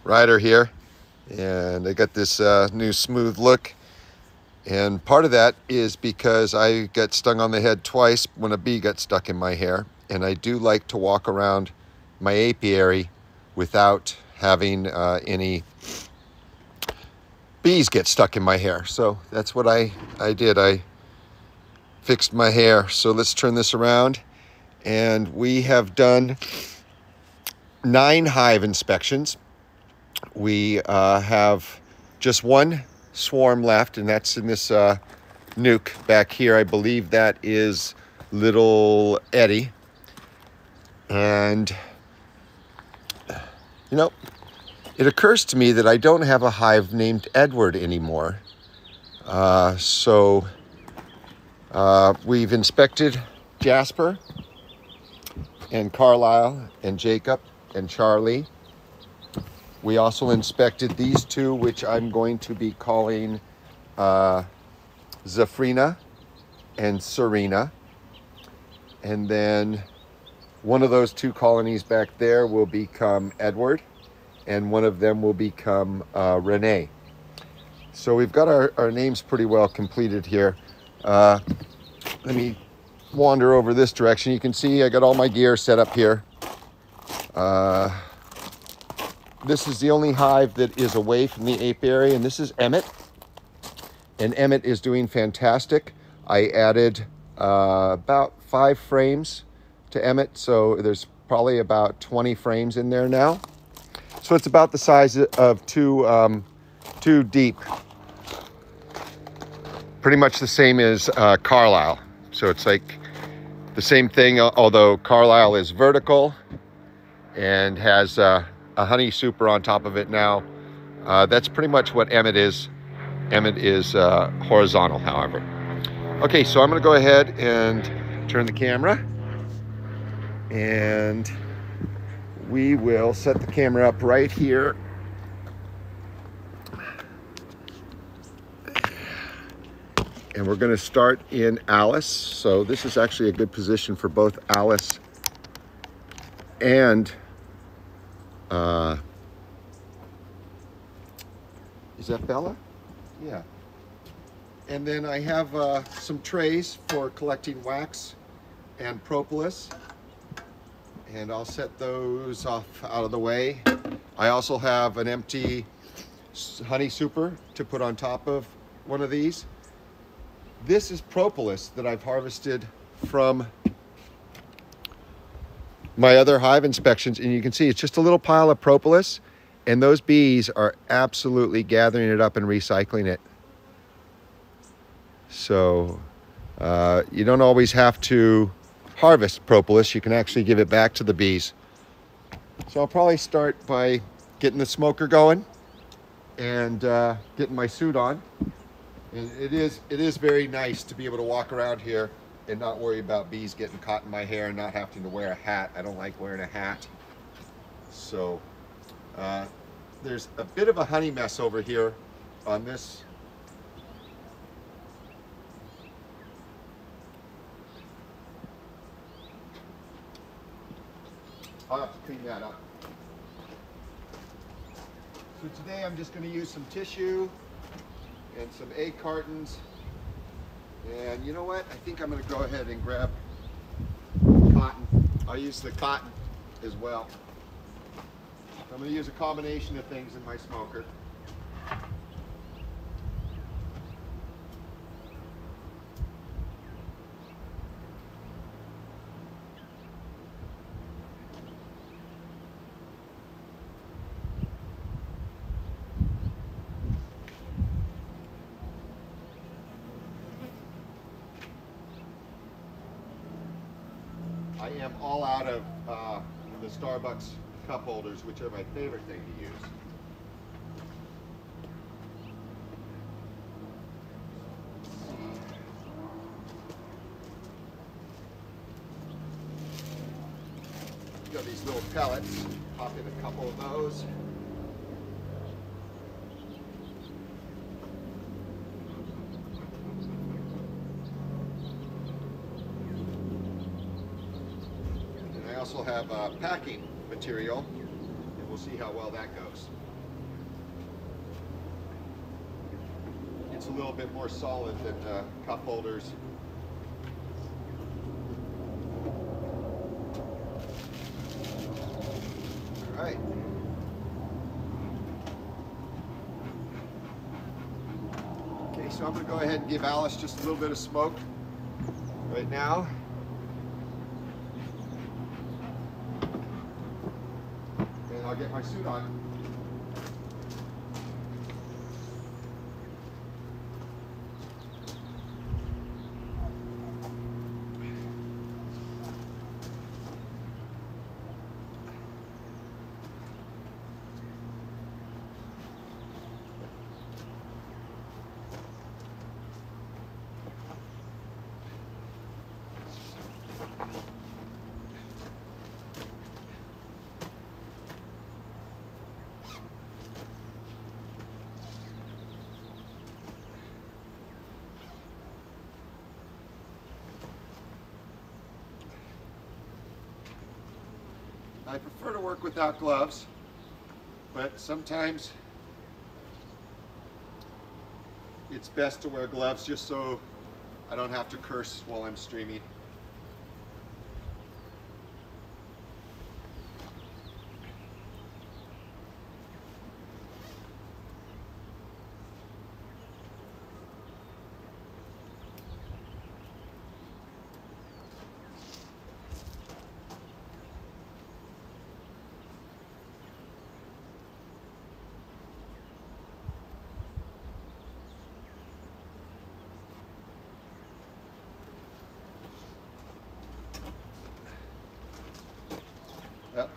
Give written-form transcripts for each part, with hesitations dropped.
rider here, and I got this new smooth look, and part of that is because I got stung on the head twice when a bee got stuck in my hair, and I do like to walk around my apiary without having any bees get stuck in my hair. So that's what I did. I fixed my hair. So let's turn this around, and we have done 9 hive inspections. We have just one swarm left, and that's in this nuke back here. I believe that is little Eddie. And you know, it occurs to me that I don't have a hive named Edward anymore. So we've inspected Jasper and Carlisle and Jacob and Charlie. We also inspected these two, which I'm going to be calling Zafrina and Serena. And then one of those 2 colonies back there will become Edward, and one of them will become Renee. So we've got our names pretty well completed here. Let me wander over this direction. You can see I got all my gear set up here. This is the only hive that is away from the apiary, and this is Emmett. And Emmett is doing fantastic. I added about 5 frames to Emmett, so there's probably about 20 frames in there now. So it's about the size of two deep. Pretty much the same as Carlisle. So it's like the same thing, although Carlisle is vertical and has a honey super on top of it now. That's pretty much what Emmett is. Emmett is horizontal, however. Okay, so I'm gonna go ahead and turn the camera, and we will set the camera up right here. And we're gonna start in Alice. So this is actually a good position for both Alice and is that Bella? Yeah. And then I have some trays for collecting wax and propolis, and I'll set those off out of the way. I also have an empty honey super to put on top of one of these. This is propolis that I've harvested from my other hive inspections, and you can see it's just a little pile of propolis, and those bees are absolutely gathering it up and recycling it. So you don't always have to harvest propolis. You can actually give it back to the bees. So I'll probably start by getting the smoker going and getting my suit on. And it is very nice to be able to walk around here and not worry about bees getting caught in my hair and not having to wear a hat. I don't like wearing a hat. So there's a bit of a honey mess over here on this. I'll have to clean that up. So today I'm just going to use some tissue and some egg cartons. And you know what? I think I'm going to go ahead and grab cotton. I'll use the cotton as well. I'm going to use a combination of things in my smoker. I am all out of the Starbucks cup holders, which are my favorite thing to use. Got these little pellets, pop in a couple of those. And I also have packing material, and we'll see how well that goes. It's a little bit more solid than cup holders. All right. Okay, so I'm going to go ahead and give Alice just a little bit of smoke right now. And I'll get my suit on. I prefer to work without gloves, but sometimes it's best to wear gloves just so I don't have to curse while I'm streaming.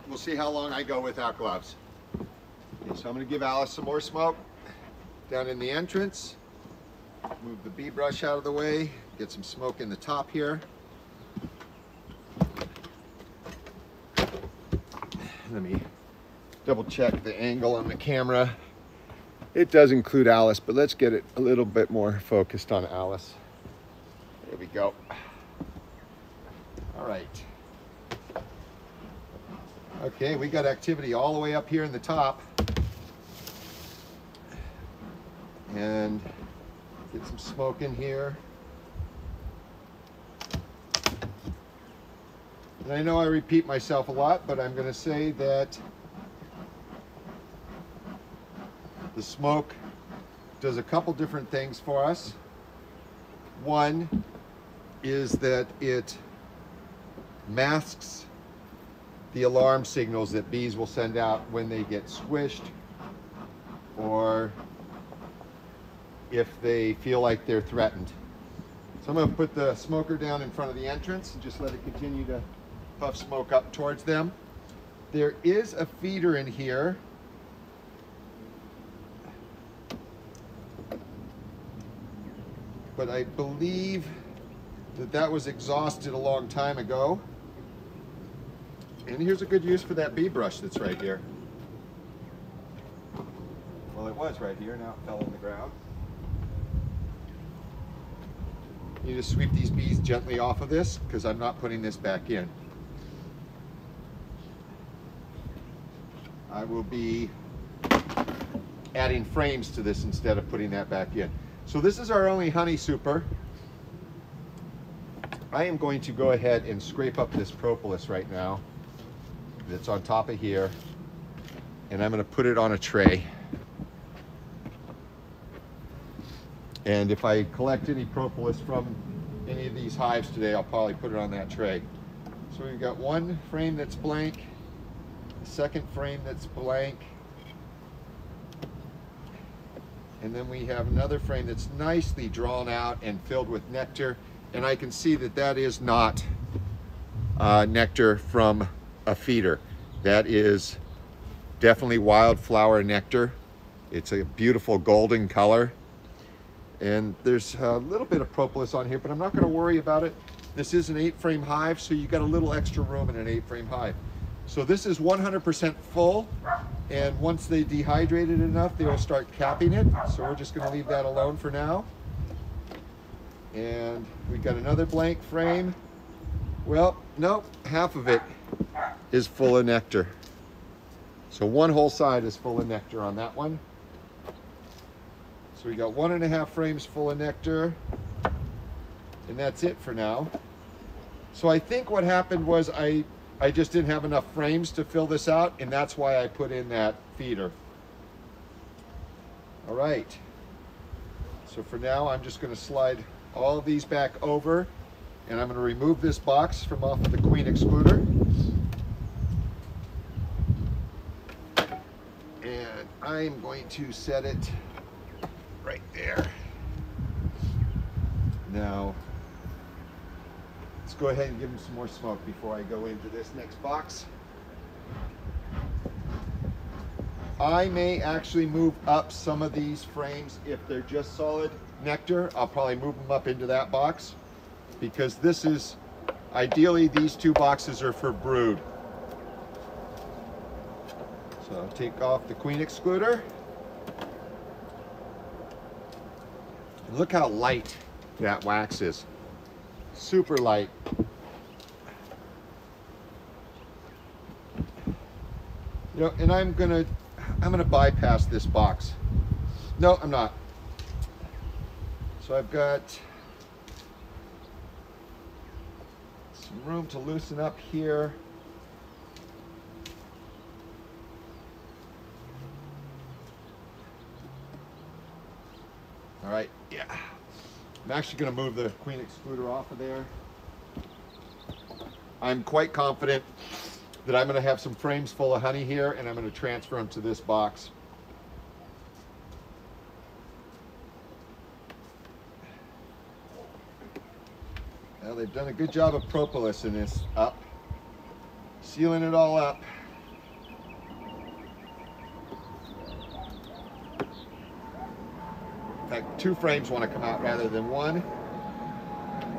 We'll see how long I go without gloves. Okay, so I'm going to give Alice some more smoke down in the entrance. Move the bee brush out of the way. Get some smoke in the top here. Let me double check the angle on the camera. It does include Alice, but let's get it a little bit more focused on Alice. There we go. All right. Okay, we got activity all the way up here in the top. And get some smoke in here. And I know I repeat myself a lot, but I'm going to say that the smoke does a couple different things for us. One is that it masks the alarm signals that bees will send out when they get squished, or if they feel like they're threatened. So I'm going to put the smoker down in front of the entrance and just let it continue to puff smoke up towards them. There is a feeder in here. But I believe that that was exhausted a long time ago. And here's a good use for that bee brush that's right here. Well, it was right here, now it fell on the ground. You just sweep these bees gently off of this, because I'm not putting this back in. I will be adding frames to this instead of putting that back in. So this is our only honey super. I am going to go ahead and scrape up this propolis right now that's on top of here, and I'm going to put it on a tray. And if I collect any propolis from any of these hives today, I'll probably put it on that tray. So we've got one frame that's blank, a second frame that's blank, and then we have another frame that's nicely drawn out and filled with nectar. And I can see that that is not nectar from a feeder. That is definitely wildflower nectar. It's a beautiful golden color. And there's a little bit of propolis on here, but I'm not going to worry about it. This is an 8-frame hive, so you got a little extra room in an 8-frame hive. So this is 100% full, and once they dehydrate it enough, they will start capping it. So we're just going to leave that alone for now. And we've got another blank frame. Well, no, half of it is full of nectar. So one whole side is full of nectar on that one. So we got 1.5 frames full of nectar, and that's it for now. So I think what happened was I just didn't have enough frames to fill this out, and that's why I put in that feeder. All right. So for now, I'm just going to slide all of these back over, and I'm going to remove this box from off of the queen excluder. And I'm going to set it right there. Now, let's go ahead and give them some more smoke before I go into this next box. I may actually move up some of these frames if they're just solid nectar. I'll probably move them up into that box, because this is, ideally these 2 boxes are for brood. So I'll take off the queen excluder. And look how light that wax is. Super light. You know, and I'm gonna bypass this box. No, I'm not. So I've got some room to loosen up here. All right, yeah. I'm actually going to move the queen excluder off of there. I'm quite confident that I'm going to have some frames full of honey here, and I'm going to transfer them to this box. Well, they've done a good job of propolis in this up, sealing it all up. In fact, 2 frames want to come out rather than 1.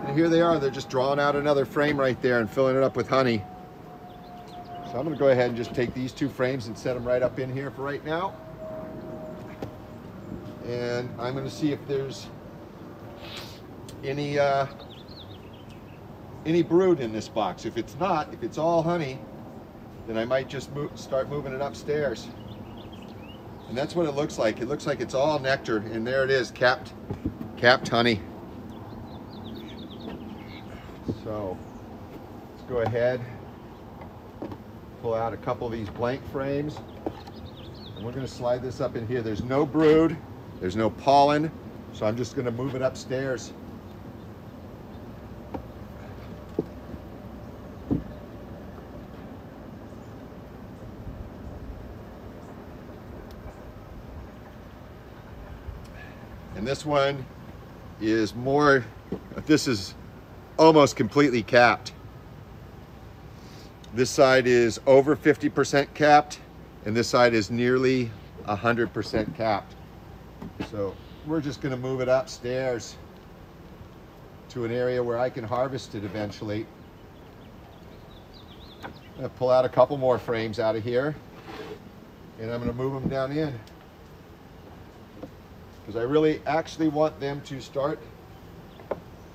And here they are, they're just drawing out another frame right there and filling it up with honey. So I'm going to go ahead and just take these 2 frames and set them right up in here for right now. And I'm going to see if there's any brood in this box. If it's not, if it's all honey, then I might just start moving it upstairs. And that's what it looks like. It looks like it's all nectar, and there it is, capped honey. So let's go ahead, pull out a couple of these blank frames, and we're going to slide this up in here. There's no brood, there's no pollen, so I'm just going to move it upstairs. And this one is more, this is almost completely capped. This side is over 50% capped, and this side is nearly 100% capped. So we're just going to move it upstairs to an area where I can harvest it eventually. I'm going to pull out a couple more frames out of here, and I'm going to move them down in, because I really actually want them to start,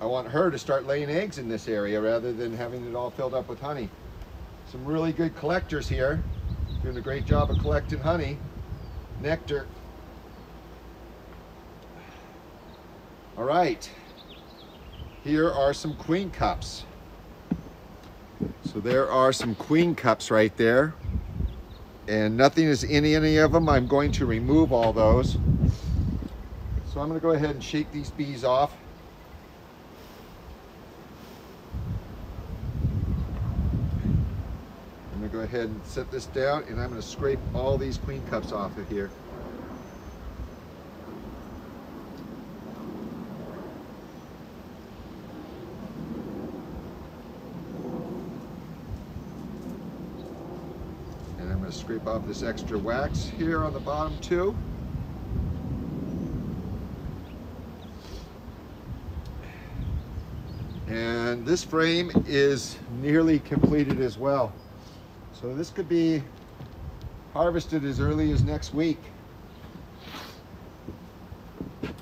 I want her to start laying eggs in this area rather than having it all filled up with honey. Some really good collectors here, doing a great job of collecting honey, nectar. All right, here are some queen cups. So there are some queen cups right there, and nothing is in any of them. I'm going to remove all those. So I'm going to go ahead and shake these bees off. I'm going to go ahead and set this down, and I'm going to scrape all these queen cups off of here. And I'm going to scrape off this extra wax here on the bottom too. And this frame is nearly completed as well. So this could be harvested as early as next week.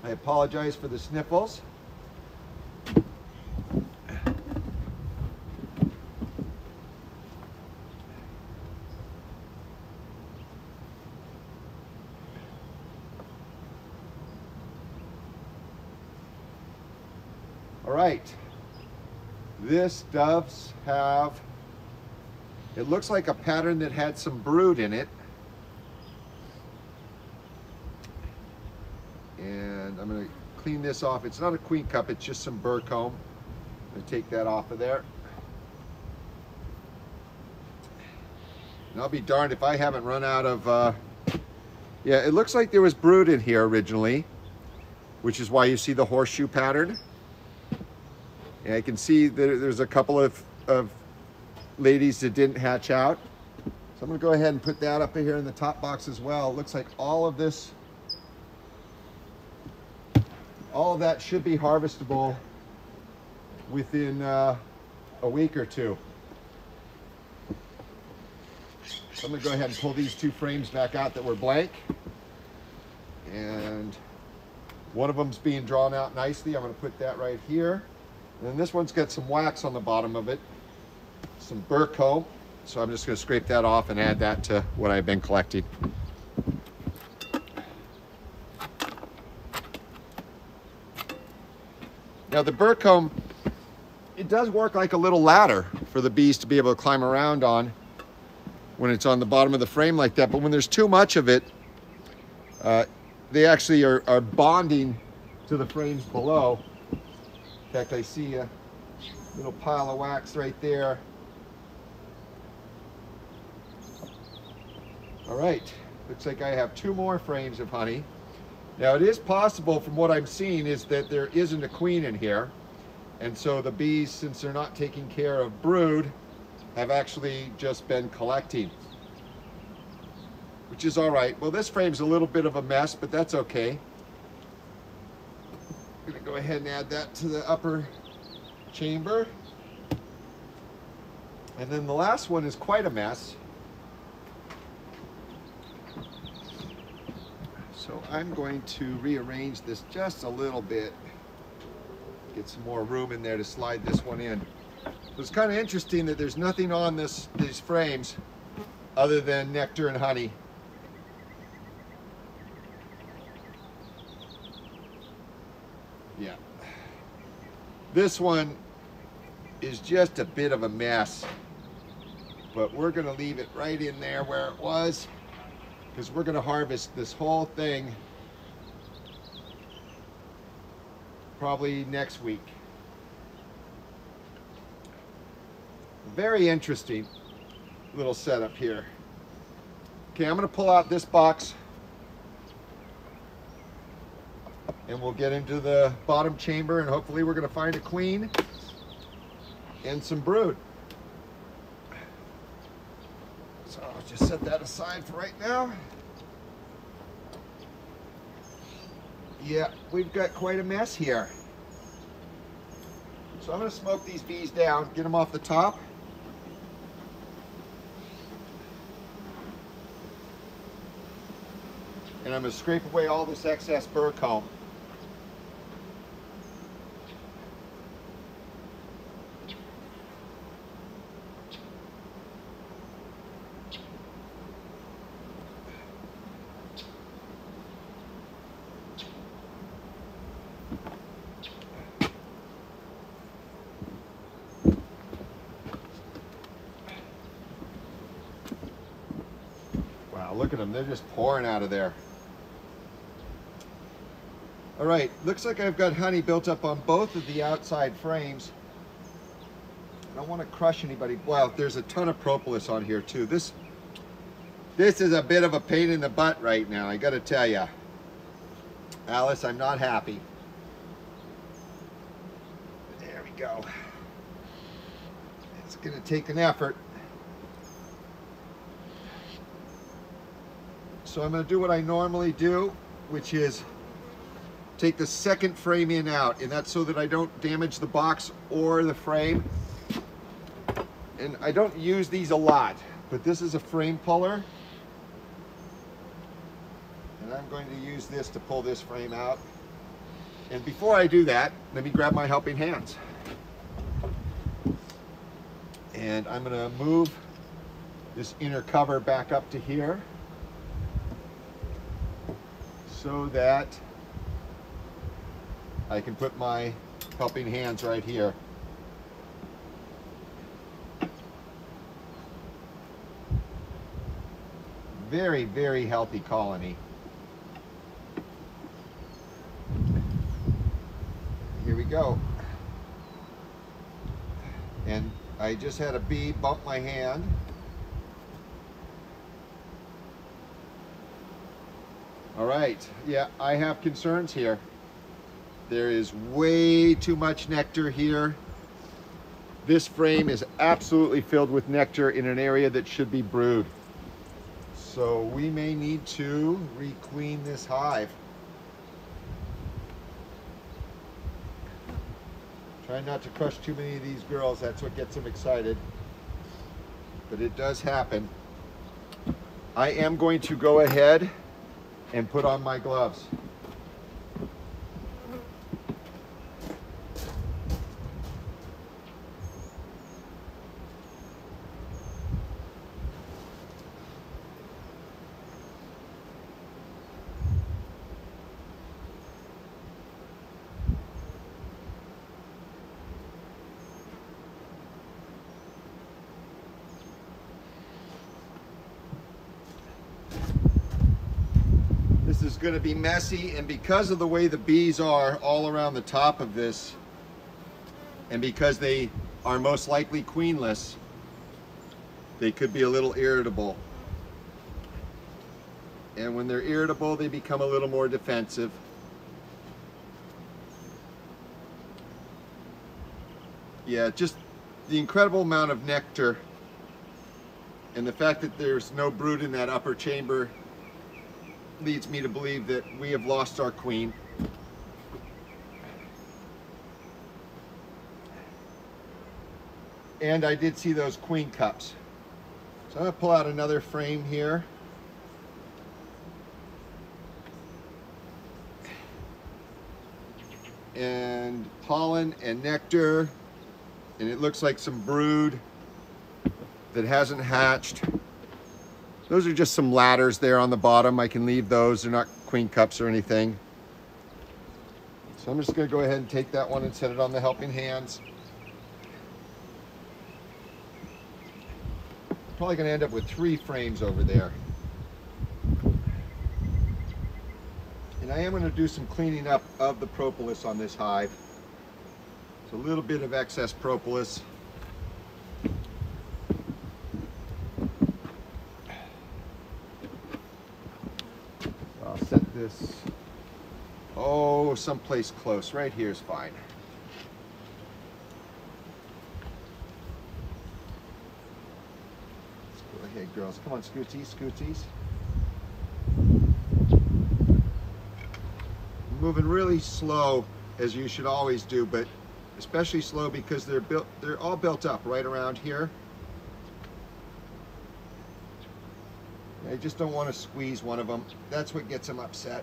I apologize for the sniffles. All right, this does have, it looks like a pattern that had some brood in it. And I'm gonna clean this off. It's not a queen cup, it's just some burr comb. I'm gonna take that off of there. And I'll be darned if I haven't run out of, yeah, it looks like there was brood in here originally, which is why you see the horseshoe pattern. And I can see that there's a couple of ladies that didn't hatch out. So I'm gonna go ahead and put that up here in the top box as well. It looks like all of this, all of that should be harvestable within a week or two. So I'm gonna go ahead and pull these two frames back out that were blank. And one of them's being drawn out nicely. I'm gonna put that right here. And then this one's got some wax on the bottom of it, some burr comb. So I'm just gonna scrape that off and add that to what I've been collecting. Now the burr comb, it does work like a little ladder for the bees to be able to climb around on when it's on the bottom of the frame like that. But when there's too much of it, they actually are bonding to the frames below. In fact, I see a little pile of wax right there. All right, looks like I have 2 more frames of honey. Now it is possible, from what I'm seeing, is that there isn't a queen in here. And so the bees, since they're not taking care of brood, have actually just been collecting, which is all right. Well, this frame's a little bit of a mess, but that's okay. I'm gonna go ahead and add that to the upper chamber. And then the last one is quite a mess. So I'm going to rearrange this just a little bit, get some more room in there to slide this one in. It's kind of interesting that there's nothing on these frames other than nectar and honey. Yeah. This one is just a bit of a mess, but we're going to leave it right in there where it was, because we're going to harvest this whole thing probably next week. Very interesting little setup here. Okay, I'm going to pull out this box and we'll get into the bottom chamber, and hopefully we're going to find a queen and some brood. So I'll just set that aside for right now. Yeah, we've got quite a mess here. So I'm going to smoke these bees down, get them off the top. And I'm going to scrape away all this excess burr comb. Wow, look at them, they're just pouring out of there. All right, looks like I've got honey built up on both of the outside frames. I don't want to crush anybody. Wow, there's a ton of propolis on here too. This is a bit of a pain in the butt right now, I gotta tell you. Alice, I'm not happy. There we go. It's gonna take an effort. So I'm gonna do what I normally do, which is take the second frame in out, and that's so that I don't damage the box or the frame. And I don't use these a lot, but this is a frame puller. And I'm going to use this to pull this frame out. And before I do that, let me grab my helping hands. And I'm going to move this inner cover back up to here so that I can put my helping hands right here. Very, very healthy colony. Here we go. And I just had a bee bump my hand. All right, yeah, I have concerns here. There is way too much nectar here. This frame is absolutely filled with nectar in an area that should be brood. So we may need to re-queen this hive. Try not to crush too many of these girls, that's what gets them excited. But it does happen. I am going to go ahead and put on my gloves. This is going to be messy, and because of the way the bees are all around the top of this, and because they are most likely queenless, they could be a little irritable. And when they're irritable, they become a little more defensive. Yeah, just the incredible amount of nectar and the fact that there's no brood in that upper chamber leads me to believe that we have lost our queen. And I did see those queen cups. So I'm going to pull out another frame here. And pollen and nectar, and it looks like some brood that hasn't hatched. Those are just some ladders there on the bottom. I can leave those. They're not queen cups or anything. So I'm just going to go ahead and take that one and set it on the helping hands. Probably going to end up with 3 frames over there. And I am going to do some cleaning up of the propolis on this hive. It's a little bit of excess propolis. I'll set this, oh, someplace close. Right here is fine. Let's go ahead, girls. Come on, scooties, scooties. Moving really slow, as you should always do, but especially slow because they're all built up right around here. I just don't want to squeeze one of them. That's what gets them upset.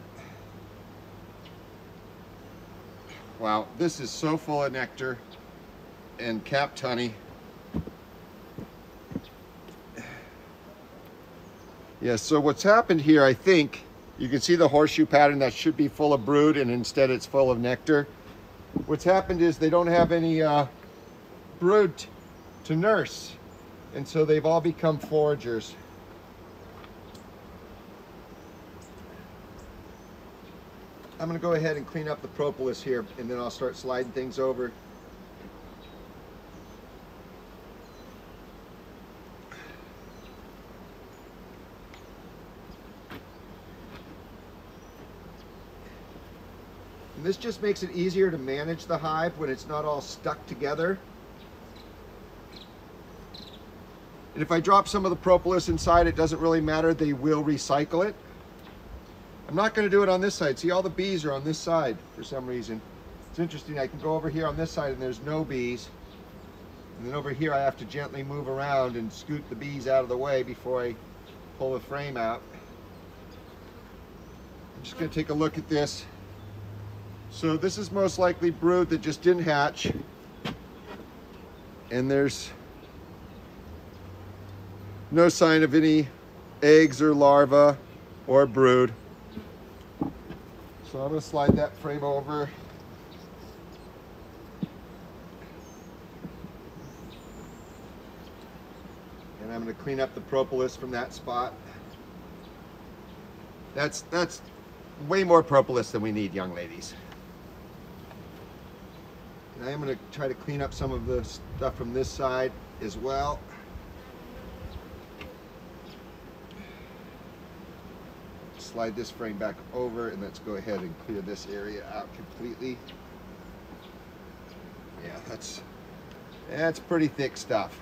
Wow, this is so full of nectar and capped honey. Yeah, so what's happened here, I think, you can see the horseshoe pattern that should be full of brood, and instead it's full of nectar. What's happened is they don't have any brood to nurse, and so they've all become foragers. I'm going to go ahead and clean up the propolis here, and then I'll start sliding things over. And this just makes it easier to manage the hive when it's not all stuck together. And if I drop some of the propolis inside, it doesn't really matter. They will recycle it. I'm not going to do it on this side. See, all the bees are on this side for some reason. It's interesting. I can go over here on this side and there's no bees. And then over here I have to gently move around and scoot the bees out of the way before I pull the frame out. I'm just going to take a look at this. So this is most likely brood that just didn't hatch. And there's no sign of any eggs or larvae or brood. So I'm going to slide that frame over. I'm going to clean up the propolis from that spot. That's way more propolis than we need, young ladies. And I am going to try to clean up some of the stuff from this side as well. Slide this frame back over, and let's go ahead and clear this area out completely. Yeah, that's pretty thick stuff.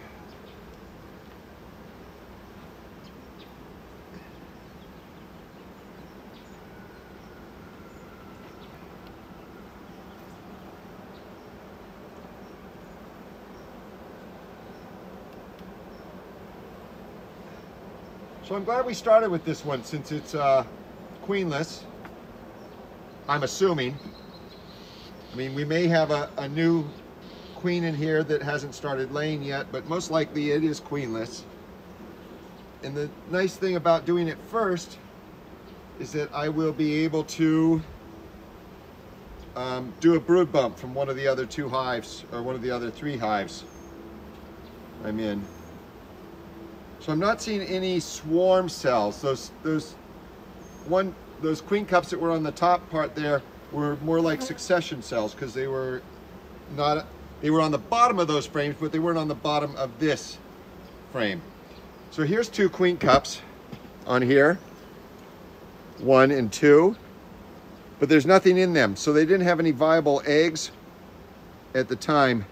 So I'm glad we started with this one since it's queenless, I'm assuming. I mean, we may have a new queen in here that hasn't started laying yet, but most likely it is queenless. And the nice thing about doing it first is that I will be able to do a brood bump from one of the other 2 hives, or one of the other 3 hives I'm in. So I'm not seeing any swarm cells. Those queen cups that were on the top part there were more like succession cells, because they were on the bottom of those frames, but they weren't on the bottom of this frame. So here's 2 queen cups on here, 1 and 2, but there's nothing in them. So they didn't have any viable eggs at the time.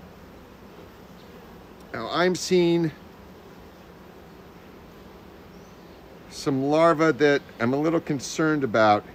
Now I'm seeing some larvae that I'm a little concerned about.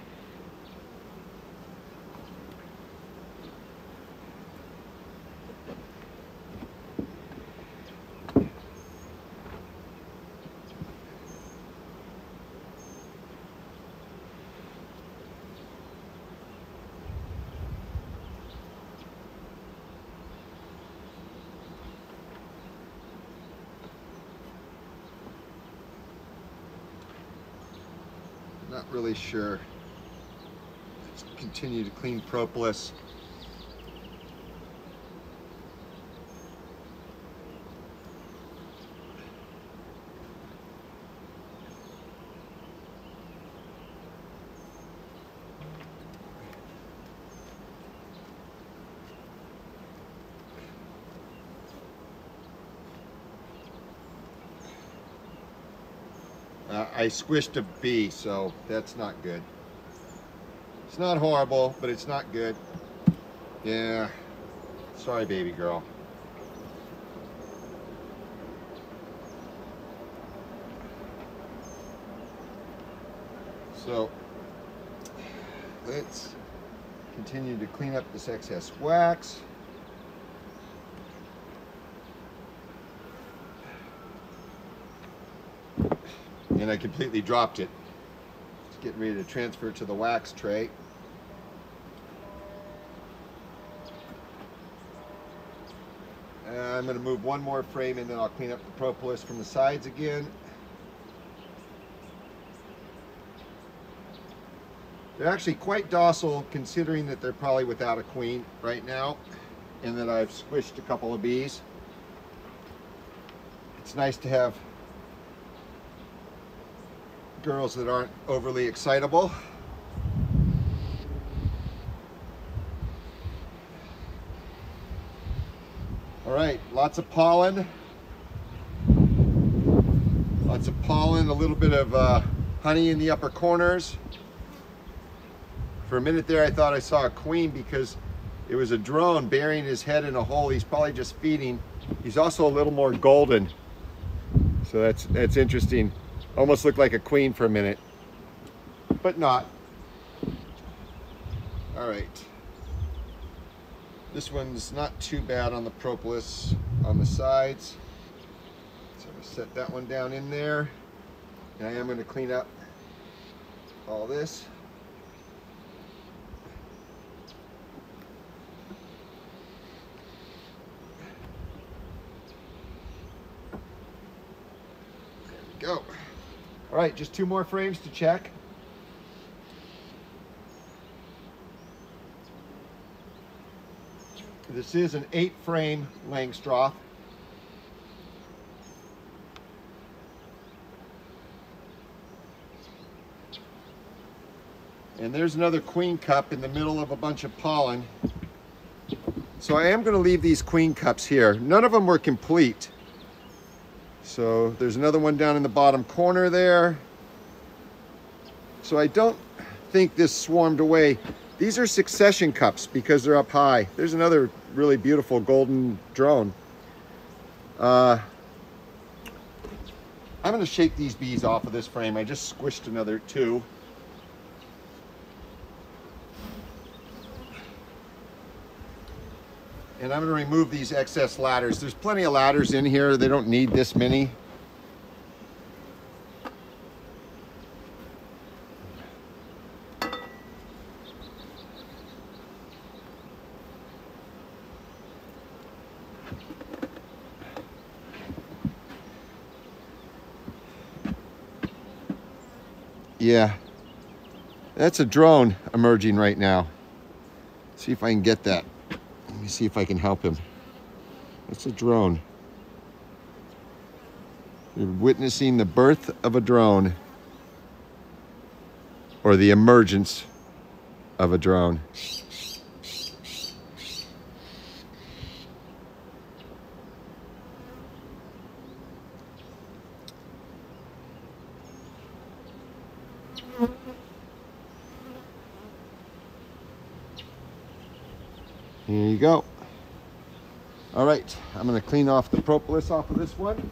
Not really sure. Let's continue to clean propolis. I squished a bee, so that's not good. It's not horrible, but it's not good. Yeah, sorry, baby girl. So let's continue to clean up this excess wax. And I completely dropped it. Just getting ready to transfer it to the wax tray. I'm going to move one more frame and then I'll clean up the propolis from the sides again. They're actually quite docile, considering that they're probably without a queen right now and that I've squished a couple of bees. It's nice to have girls that aren't overly excitable. All right, lots of pollen. Lots of pollen, a little bit of honey in the upper corners. For a minute there, I thought I saw a queen because it was a drone burying his head in a hole. He's probably just feeding. He's also a little more golden. So that's interesting. Almost looked like a queen for a minute, but not. All right. This one's not too bad on the propolis on the sides. So I'm going to set that one down in there. And I am going to clean up all this. There we go. All right, just 2 more frames to check. This is an 8-frame Langstroth. And there's another queen cup in the middle of a bunch of pollen. So I am going to leave these queen cups here. None of them were complete. So there's another one down in the bottom corner there. So I don't think this swarmed away. These are succession cups because they're up high. There's another really beautiful golden drone. I'm going to shake these bees off of this frame. I just squished another 2. And I'm going to remove these excess ladders. There's plenty of ladders in here. They don't need this many. Yeah, that's a drone emerging right now. See if I can get that. Let me see if I can help him. That's a drone. You're witnessing the birth of a drone, or the emergence of a drone. Here you go. All right, I'm going to clean off the propolis off of this one.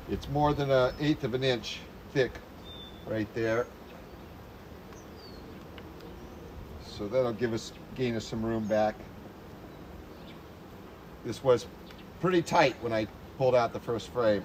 It's more than 1/8 of an inch thick right there. So that'll gain us some room back. This was pretty tight when I pulled out the first frame.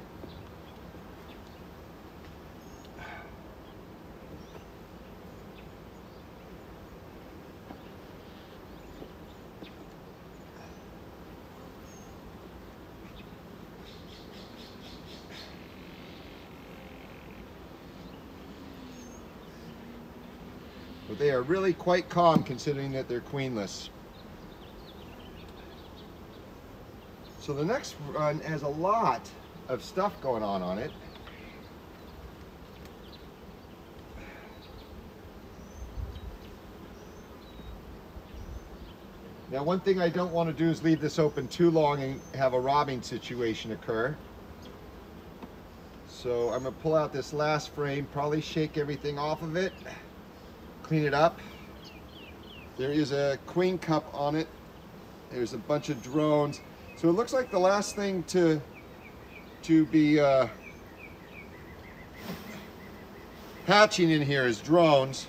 But they are really quite calm considering that they're queenless. So the next run has a lot of stuff going on it. Now one thing I don't want to do is leave this open too long and have a robbing situation occur. So I'm going to pull out this last frame, probably shake everything off of it. Clean it up. There is a queen cup on it. There's a bunch of drones. So it looks like the last thing to be hatching in here is drones.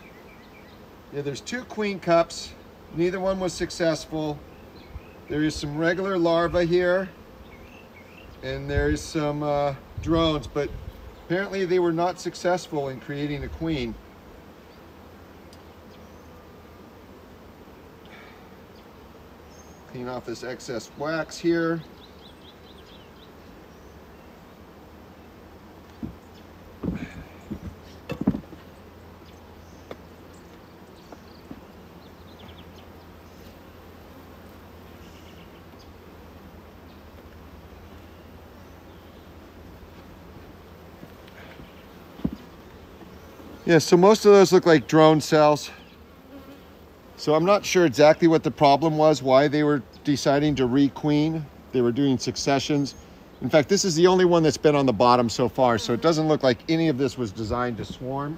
Yeah, there's 2 queen cups. Neither one was successful. There is some regular larvae here, and there's some drones, but apparently they were not successful in creating a queen. Clean off this excess wax here. Yeah, so most of those look like drone cells. So I'm not sure exactly what the problem was, why they were deciding to requeen. They were doing successions. In fact, this is the only one that's been on the bottom so far, so it doesn't look like any of this was designed to swarm.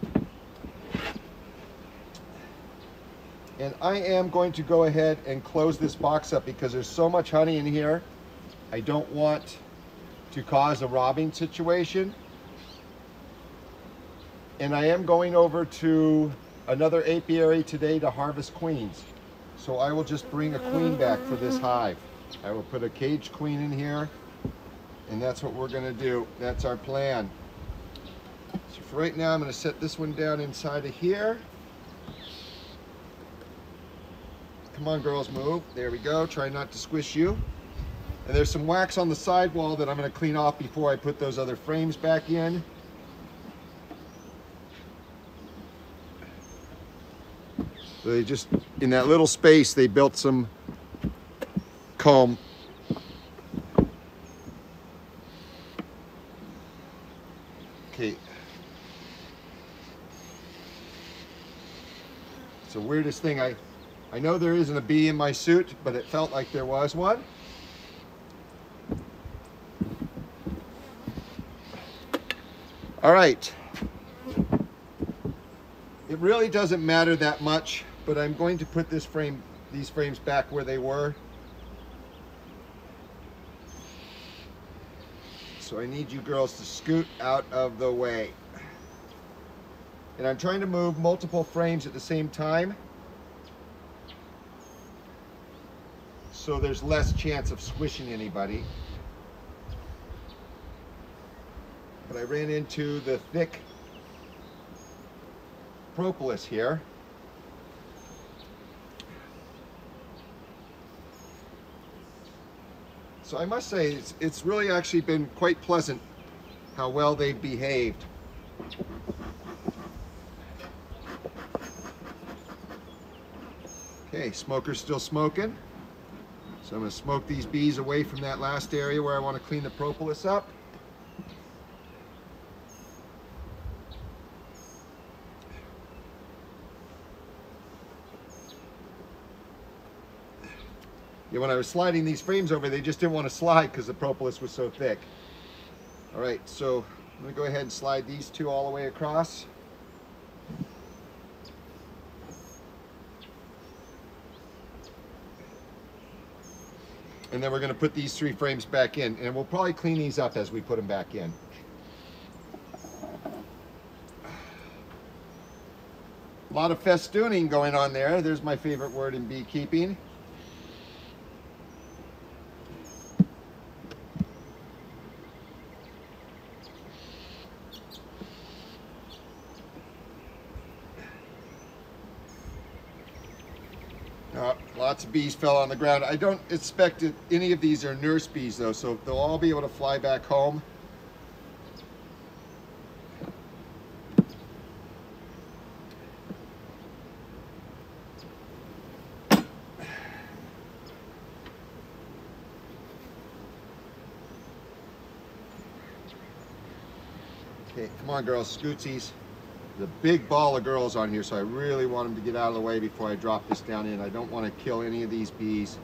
And I am going to go ahead and close this box up because there's so much honey in here. I don't want to cause a robbing situation. And I am going over to another apiary today to harvest queens. So I will just bring a queen back for this hive. I will put a caged queen in here, and that's what we're gonna do. That's our plan. So for right now, I'm gonna set this one down inside of here. Come on, girls, move. There we go. Try not to squish you. And there's some wax on the sidewall that I'm gonna clean off before I put those other frames back in. So they just, in that little space, they built some comb. Okay. It's the weirdest thing. I know there isn't a bee in my suit, but it felt like there was one. All right. It really doesn't matter that much, but I'm going to put these frames back where they were. So I need you girls to scoot out of the way. And I'm trying to move multiple frames at the same time, so there's less chance of squishing anybody. But I ran into the thick propolis here. So I must say, it's really actually been quite pleasant how well they've behaved. Okay, smoker's still smoking. So I'm going to smoke these bees away from that last area where I want to clean the propolis up. Yeah, when I was sliding these frames over, they just didn't want to slide because the propolis was so thick. All right, so I'm going to go ahead and slide these two all the way across. And then we're going to put these 3 frames back in, and we'll probably clean these up as we put them back in. A lot of festooning going on there. There's my favorite word in beekeeping. Lots of bees fell on the ground. I don't expect that any of these are nurse bees though, so they'll all be able to fly back home. Okay, come on girls, scootsies. The big ball of girls on here, so I really want them to get out of the way before I drop this down in. I don't want to kill any of these bees.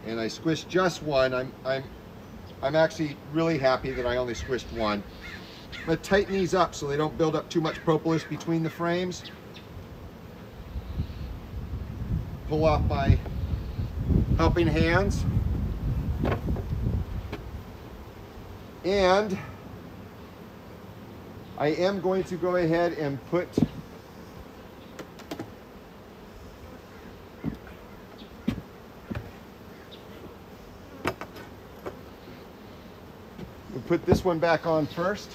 And I squished just one. I'm actually really happy that I only squished one. I'm going to tighten these up so they don't build up too much propolis between the frames. Pull off my helping hands. And I am going to go ahead and put this one back on first.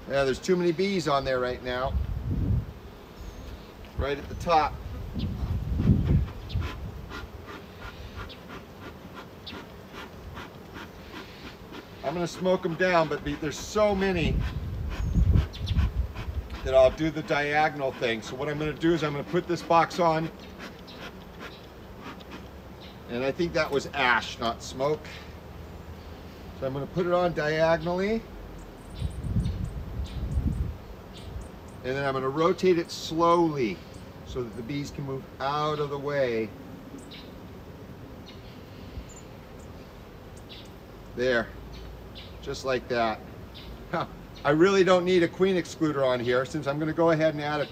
Yeah, there's too many bees on there right now. Right at the top. I'm going to smoke them down, but there's so many that I'll do the diagonal thing. So what I'm going to do is I'm going to put this box on, and I think that was ash, not smoke. So I'm going to put it on diagonally, and then I'm going to rotate it slowly so that the bees can move out of the way. There. Just like that. I really don't need a queen excluder on here since I'm going to go ahead and add it.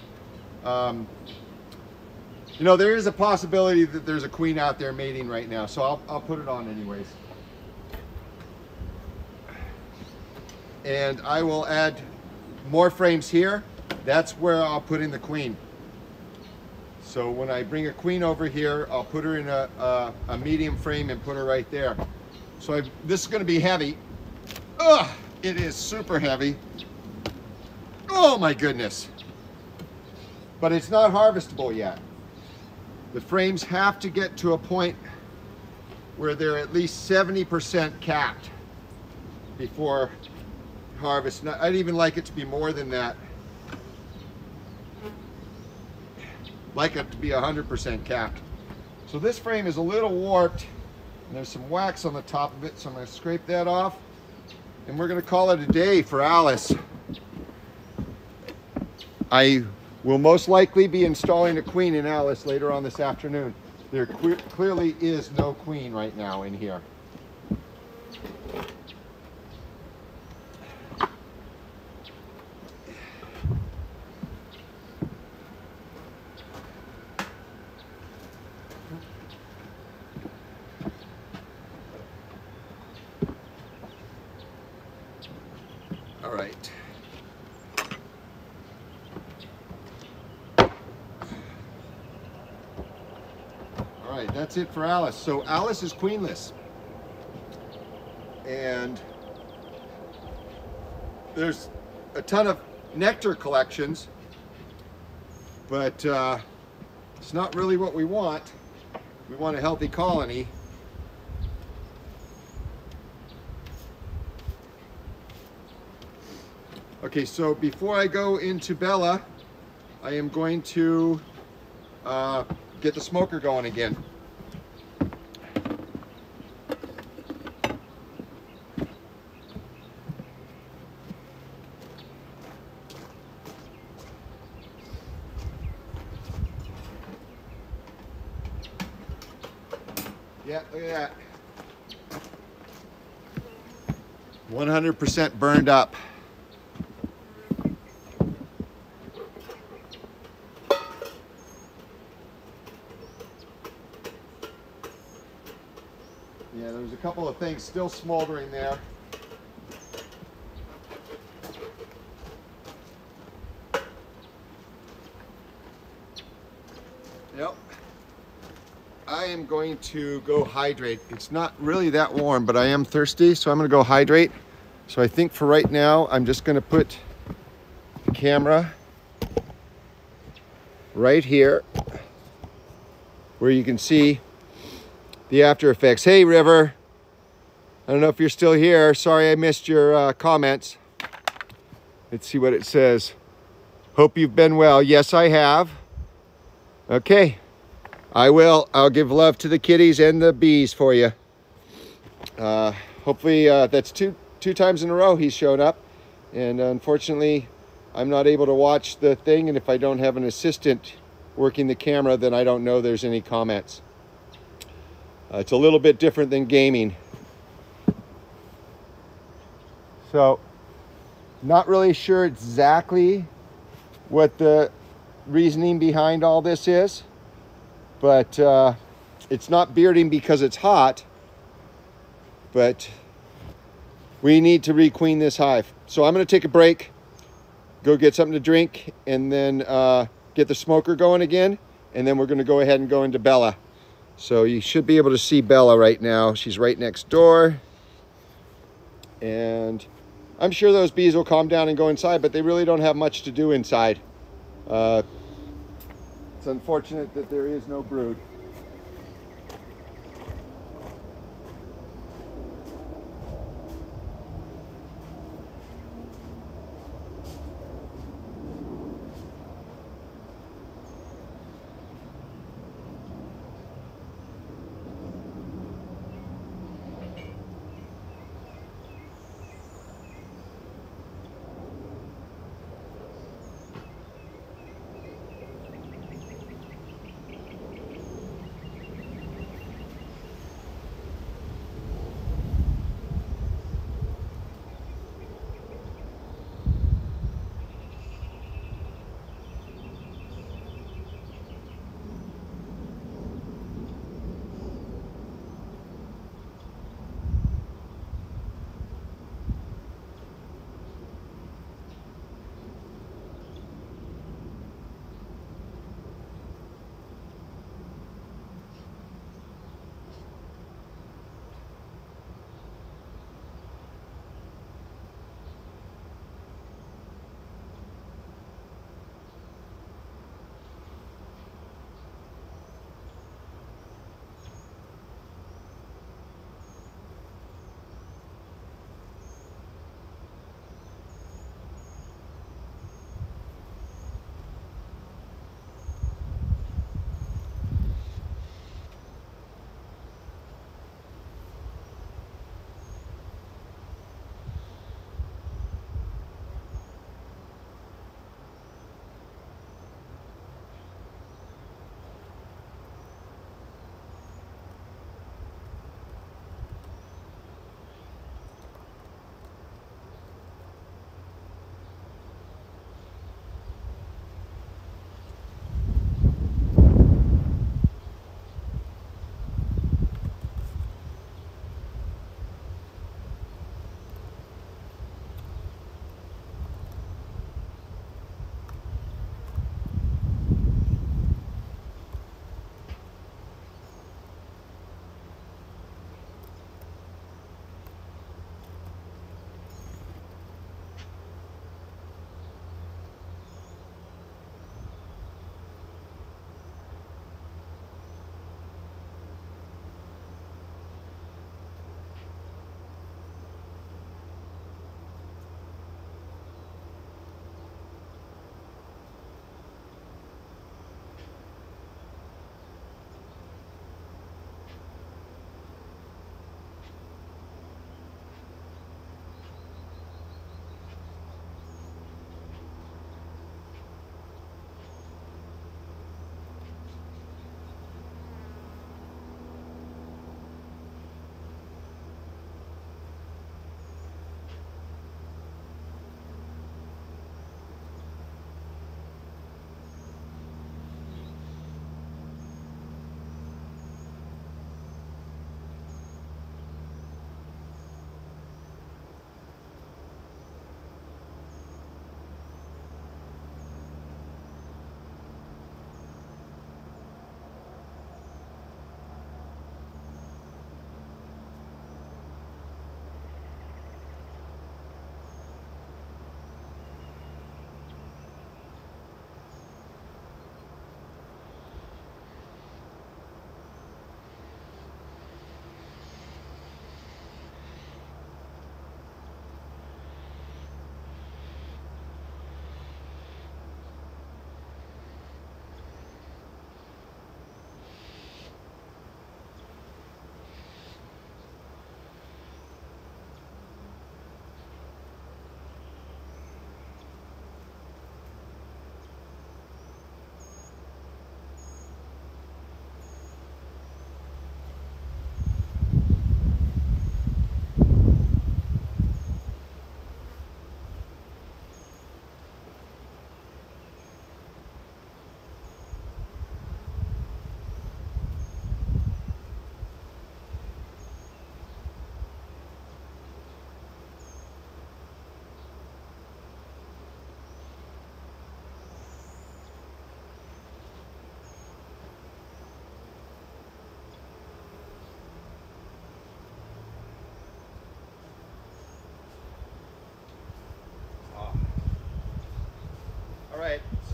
You know, there is a possibility that there's a queen out there mating right now, so I'll put it on anyways. And I will add more frames here. That's where I'll put in the queen. So when I bring a queen over here, I'll put her in a medium frame and put her right there. So this is going to be heavy. Ugh, it is super heavy. Oh my goodness. But it's not harvestable yet. The frames have to get to a point where they're at least 70% capped before harvest. I'd even like it to be more than that. Like it to be 100% capped. So this frame is a little warped, and there's some wax on the top of it, so I'm going to scrape that off. And we're going to call it a day for Alice. I will most likely be installing a queen in Alice later on this afternoon. There clearly is no queen right now in here. All right. All right, that's it for Alice. So Alice is queenless. And there's a ton of nectar collections, but it's not really what we want. We want a healthy colony. Okay, so before I go into Bella, I am going to get the smoker going again. Yeah, look at that. 100% burned up. Yeah, there's a couple of things still smoldering there. Yep. I am going to go hydrate. It's not really that warm, but I am thirsty, so I'm going to go hydrate. So I think for right now, I'm just going to put the camera right here where you can see the after effects. Hey, River. I don't know if you're still here. Sorry I missed your comments. Let's see what it says. Hope you've been well. Yes, I have. Okay. I will. I'll give love to the kitties and the bees for you. Hopefully that's two times in a row he's shown up. And unfortunately, I'm not able to watch the thing. And if I don't have an assistant working the camera, then I don't know there's any comments. It's a little bit different than gaming. So, not really sure exactly what the reasoning behind all this is. But it's not bearding because it's hot, but we need to requeen this hive. So I'm going to take a break, go get something to drink, and then get the smoker going again, and then we're going to go ahead and go into Bella. So you should be able to see Bella right now. She's right next door, and I'm sure those bees will calm down and go inside, but they really don't have much to do inside. It's unfortunate that there is no brood.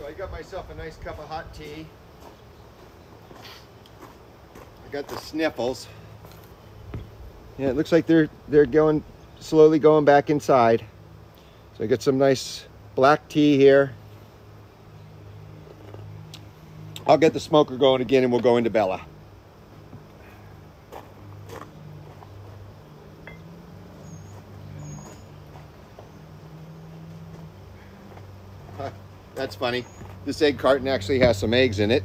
So I got myself a nice cup of hot tea. I got the sniffles. Yeah, it looks like they're slowly going back inside. So I got some nice black tea here. I'll get the smoker going again and we'll go into Bella. That's funny. This egg carton actually has some eggs in it.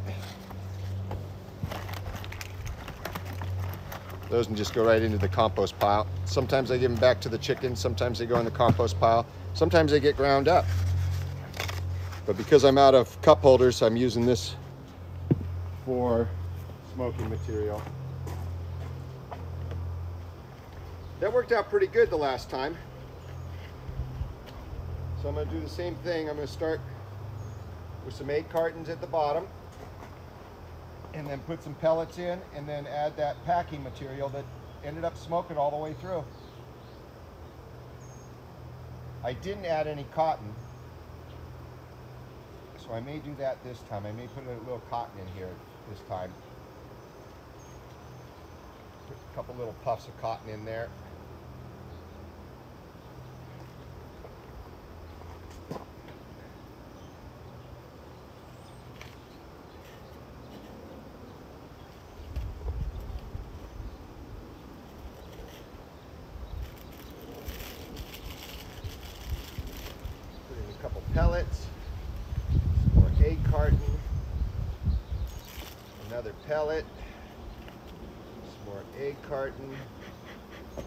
Those can just go right into the compost pile. Sometimes I give them back to the chickens. Sometimes they go in the compost pile. Sometimes they get ground up. But because I'm out of cup holders, I'm using this for smoking material. That worked out pretty good the last time. So I'm going to do the same thing. I'm going to start with some egg cartons at the bottom and then put some pellets in and then add that packing material that ended up smoking all the way through. I didn't add any cotton, so I may do that this time. I may put a little cotton in here this time. Put a couple little puffs of cotton in there. Pellets, some more egg carton, another pellet, some more egg carton, and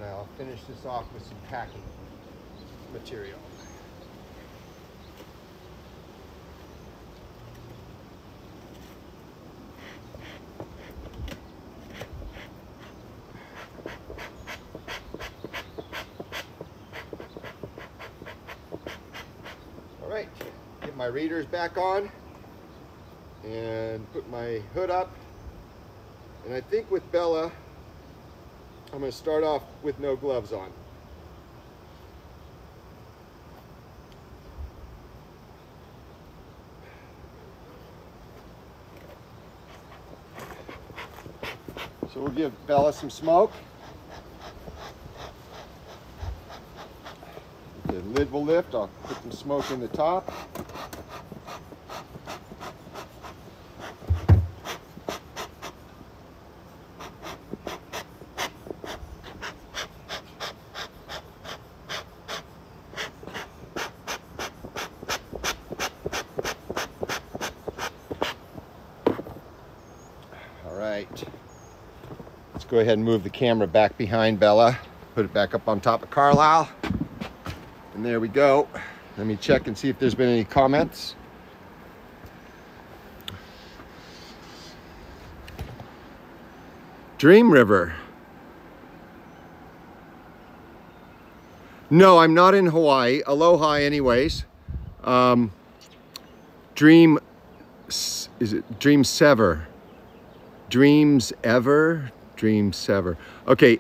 then I'll finish this off with some packing material. Right, get my readers back on and put my hood up. And I think with Bella, I'm going to start off with no gloves on. So we'll give Bella some smoke. The lid will lift. I'll put some smoke in the top. All right. Let's go ahead and move the camera back behind Bella. Put it back up on top of Carlisle. And there we go. Let me check and see if there's been any comments. Dream River. No, I'm not in Hawaii. Aloha anyways. Dream Sever? Dreams Ever? Dream Sever. Okay,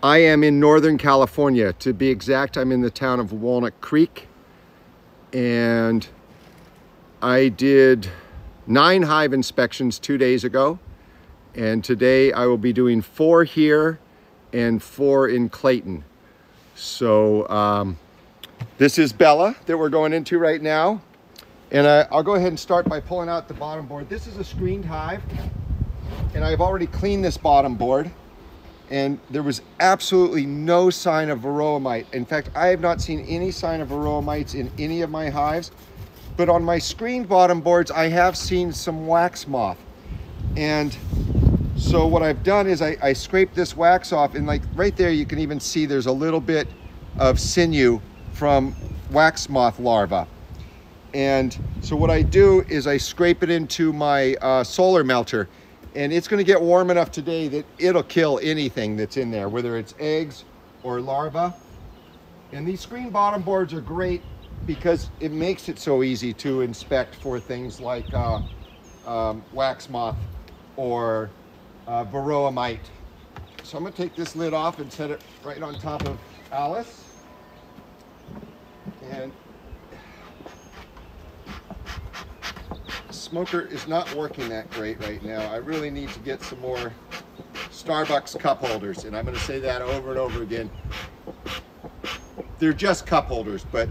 I am in Northern California. To be exact, I'm in the town of Walnut Creek. And I did 9 hive inspections 2 days ago. And today I will be doing 4 here and 4 in Clayton. So this is Bella that we're going into right now. And I'll go ahead and start by pulling out the bottom board. This is a screened hive. And I've already cleaned this bottom board. And there was absolutely no sign of varroa mite. In fact, I have not seen any sign of varroa mites in any of my hives. But on my screened bottom boards, I have seen some wax moth. And so what I've done is I scraped this wax off, and like right there, you can even see there's a little bit of sinew from wax moth larvae. And so what I do is I scrape it into my solar melter. And it's going to get warm enough today that it'll kill anything that's in there, whether it's eggs or larvae. And these screen bottom boards are great because it makes it so easy to inspect for things like wax moth or varroa mite. So I'm going to take this lid off and set it right on top of Alice. And the smoker is not working that great right now. I really need to get some more Starbucks cup holders, and I'm going to say that over and over again. They're just cup holders, but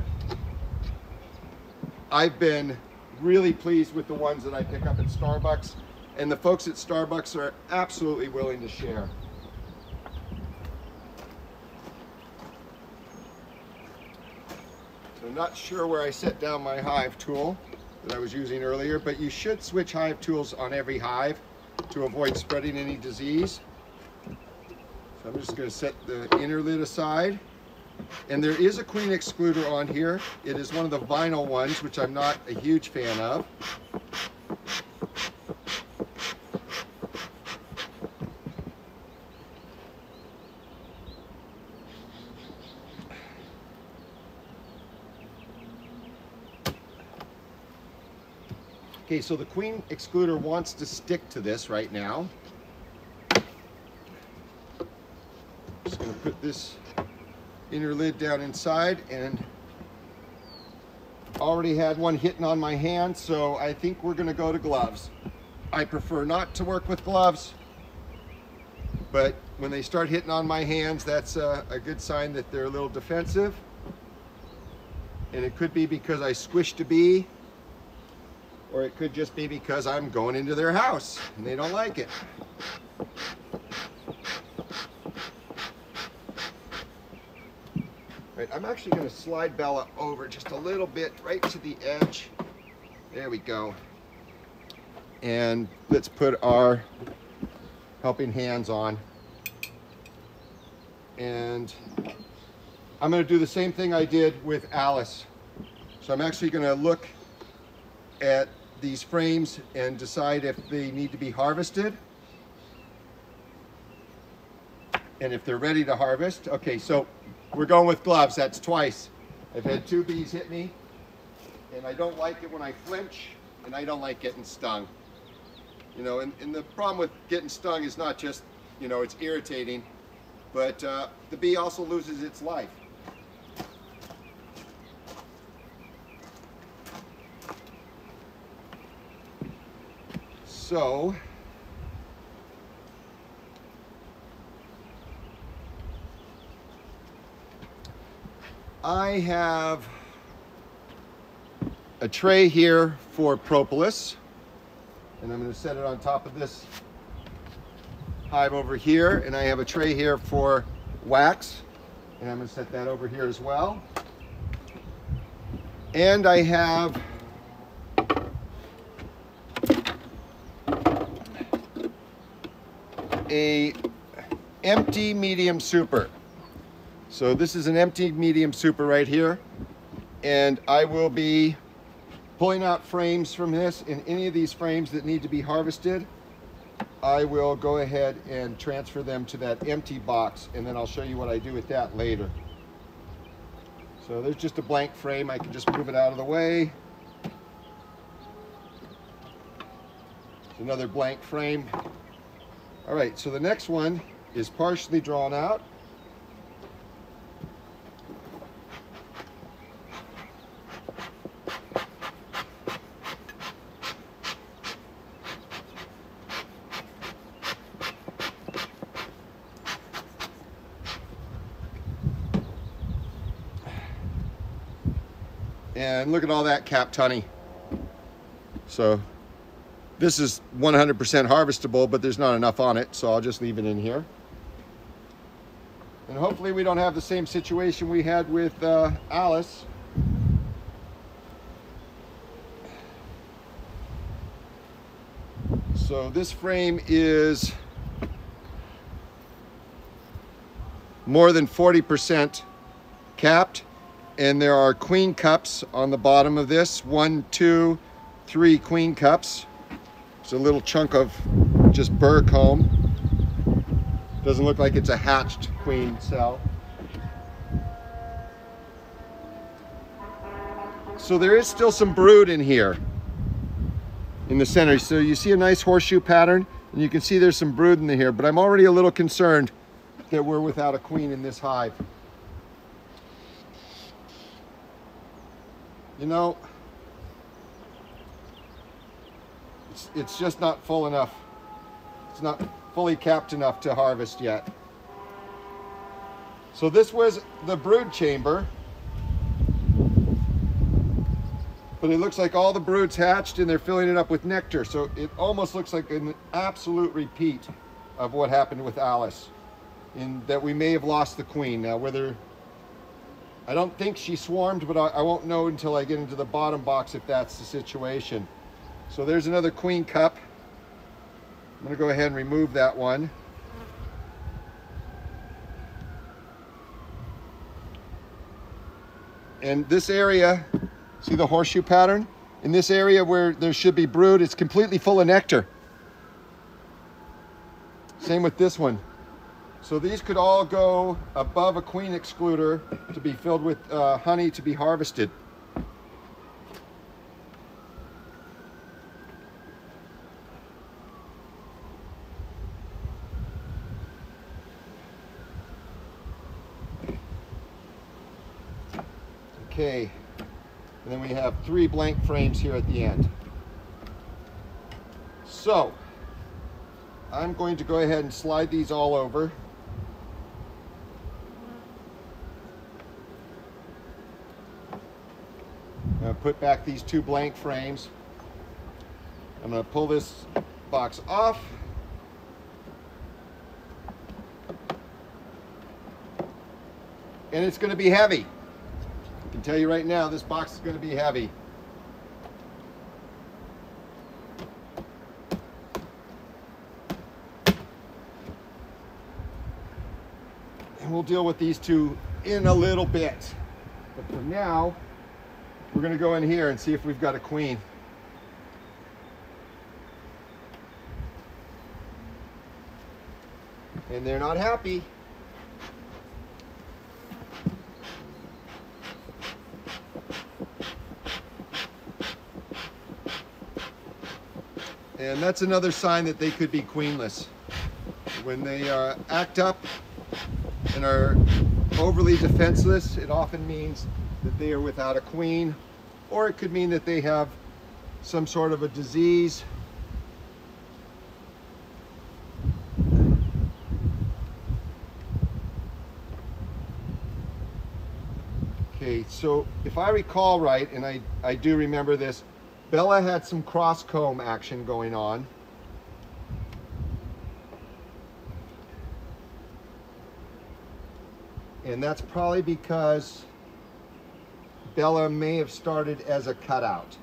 I've been really pleased with the ones that I pick up at Starbucks, and the folks at Starbucks are absolutely willing to share. So I'm not sure where I set down my Hive tool that I was using earlier, but you should switch Hive tools on every hive to avoid spreading any disease. So I'm just going to set the inner lid aside. And there is a queen excluder on here. It is one of the vinyl ones, which I'm not a huge fan of. Okay, so the queen excluder wants to stick to this right now. Just going to put this inner lid down inside, and already had one hitting on my hand, so I think we're going to go to gloves. I prefer not to work with gloves, but when they start hitting on my hands, that's a good sign that they're a little defensive. And it could be because I squished a bee, or it could just be because I'm going into their house and they don't like it. Right, I'm actually going to slide Bella over just a little bit right to the edge. There we go. And let's put our helping hands on. And I'm going to do the same thing I did with Alice. So I'm actually going to look at these frames and decide if they need to be harvested and if they're ready to harvest. Okay, so we're going with gloves. That's twice. I've had 2 bees hit me, and I don't like it when I flinch, and I don't like getting stung. You know, and the problem with getting stung is not just, you know, it's irritating, but the bee also loses its life. So I have a tray here for propolis, and I'm going to set it on top of this hive over here, and I have a tray here for wax, and I'm going to set that over here as well. And I have a empty medium super. So this is an empty medium super right here, and I will be pulling out frames from this, and any of these frames that need to be harvested, I will go ahead and transfer them to that empty box, and then I'll show you what I do with that later. So there's just a blank frame. I can just move it out of the way. It's another blank frame. All right, so the next one is partially drawn out. And look at all that capped honey. So this is 100% harvestable, but there's not enough on it, so I'll just leave it in here. And hopefully we don't have the same situation we had with Alice. So this frame is more than 40% capped, and there are queen cups on the bottom of this. 1, 2, 3 queen cups. It's a little chunk of just burr comb. Doesn't look like it's a hatched queen cell. So there is still some brood in here in the center. So you see a nice horseshoe pattern, and you can see there's some brood in here, but I'm already a little concerned that we're without a queen in this hive. You know, it's just not full enough. It's not fully capped enough to harvest yet. So this was the brood chamber, but it looks like all the broods hatched and they're filling it up with nectar. So it almost looks like an absolute repeat of what happened with Alice, in that we may have lost the queen. Now, whether, I don't think she swarmed, but I won't know until I get into the bottom box if that's the situation. So there's another queen cup. I'm going to go ahead and remove that one. And this area, see the horseshoe pattern? In this area where there should be brood, it's completely full of nectar. Same with this one. So these could all go above a queen excluder to be filled with honey to be harvested. Okay, and then we have 3 blank frames here at the end. So, I'm going to go ahead and slide these all over. I'm going to put back these 2 blank frames. I'm going to pull this box off. And it's going to be heavy. I can tell you right now, this box is going to be heavy. And we'll deal with these 2 in a little bit. But for now, we're going to go in here and see if we've got a queen. And they're not happy. And that's another sign that they could be queenless. When they act up and are overly defenseless, it often means that they are without a queen, or it could mean that they have some sort of a disease. Okay, so if I recall right, and I do remember this, Bella had some cross comb action going on. And that's probably because Bella may have started as a cutout.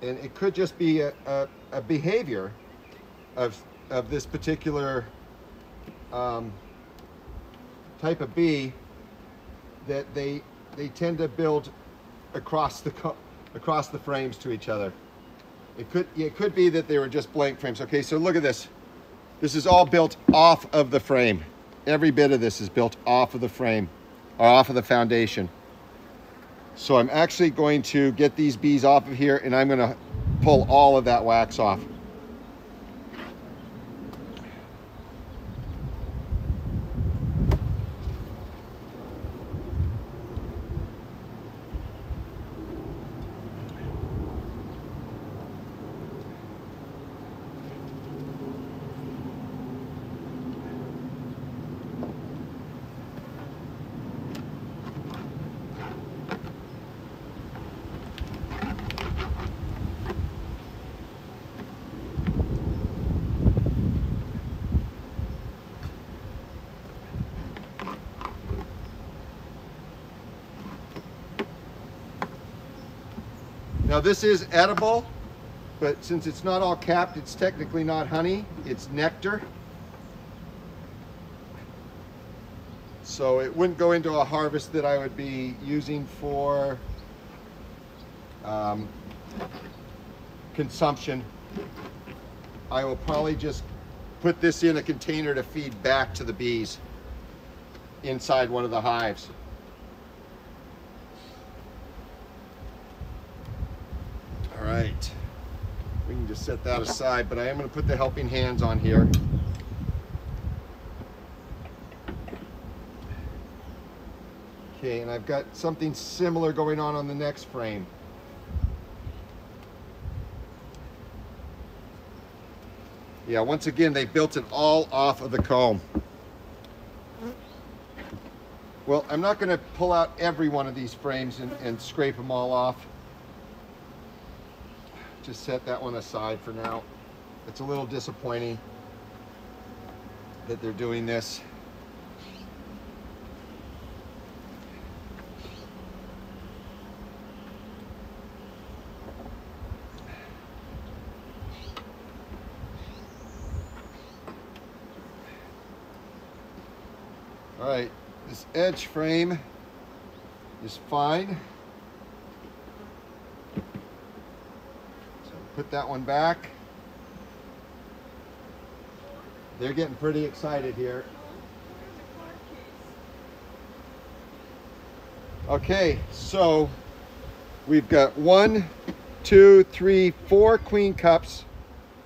And it could just be a behavior of this particular type of bee, that they tend to build across the frames to each other. It could be that they were just blank frames. Okay, so look at this. This is all built off of the frame. Every bit of this is built off of the frame, or off of the foundation. So I'm actually going to get these bees off of here, and I'm going to pull all of that wax off. Now this is edible, but since it's not all capped, it's technically not honey, it's nectar. So it wouldn't go into a harvest that I would be using for consumption. I will probably just put this in a container to feed back to the bees inside one of the hives. All right, we can just set that aside, but I am going to put the helping hands on here. Okay, and I've got something similar going on the next frame. Yeah, once again, they built it all off of the comb. Well, I'm not going to pull out every one of these frames and scrape them all off. Just set that one aside for now. It's a little disappointing that they're doing this. All right, this edge frame is fine. So put that one back. They're getting pretty excited here. Okay, so we've got 1, 2, 3, 4 queen cups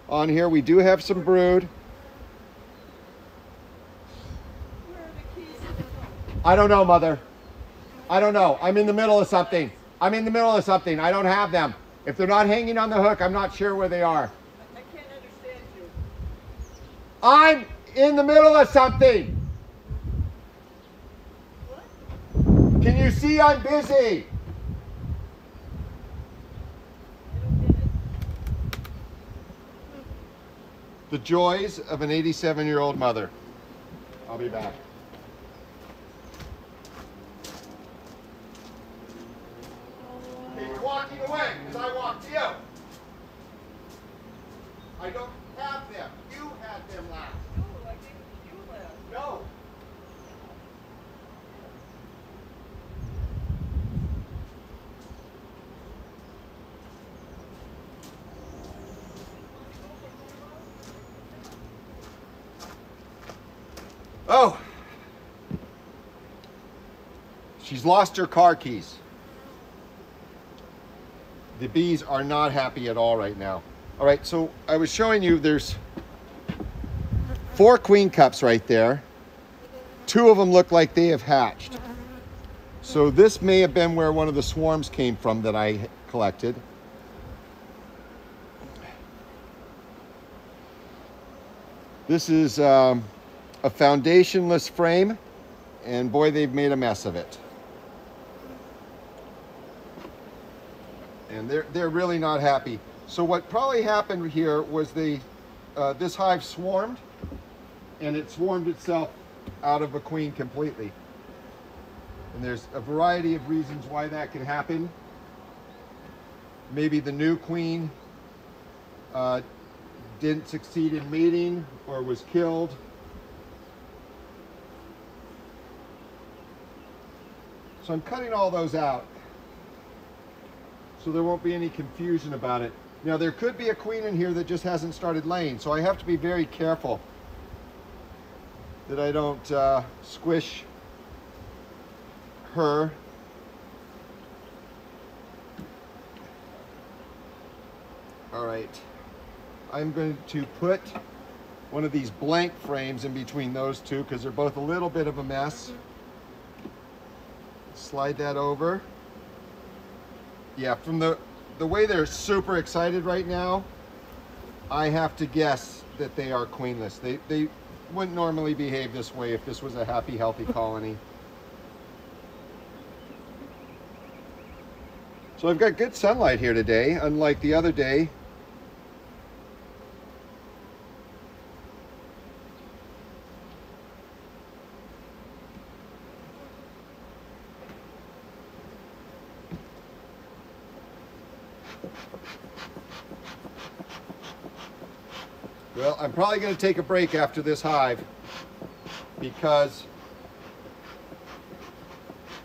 on here. We do have some brood. I don't know, Mother. I don't know. I'm in the middle of something. I'm in the middle of something. I don't have them. If they're not hanging on the hook, I'm not sure where they are. I can't understand you. I'm in the middle of something. What? Can you see I'm busy? I don't get it. The joys of an 87-year-old mother. I'll be back. Okay, you're walking away because I walked to you. I don't have them. You had them last. No, I gave it to you last. No. Oh. She's lost her car keys. The bees are not happy at all right now. All right, so I was showing you there's 4 queen cups right there. 2 of them look like they have hatched. So this may have been where one of the swarms came from that I collected. This is a foundationless frame, and boy, they've made a mess of it. And they're really not happy. So what probably happened here was this hive swarmed, and it swarmed itself out of a queen completely. And there's a variety of reasons why that can happen. Maybe the new queen didn't succeed in mating or was killed. So I'm cutting all those out so there won't be any confusion about it. Now there could be a queen in here that just hasn't started laying, so I have to be very careful that I don't squish her. All right, I'm going to put one of these blank frames in between those two because they're both a little bit of a mess. Slide that over. Yeah, from the way they're super excited right now, I have to guess that they are queenless. They wouldn't normally behave this way if this was a happy, healthy colony. So I've got good sunlight here today, unlike the other day. Well, I'm probably going to take a break after this hive because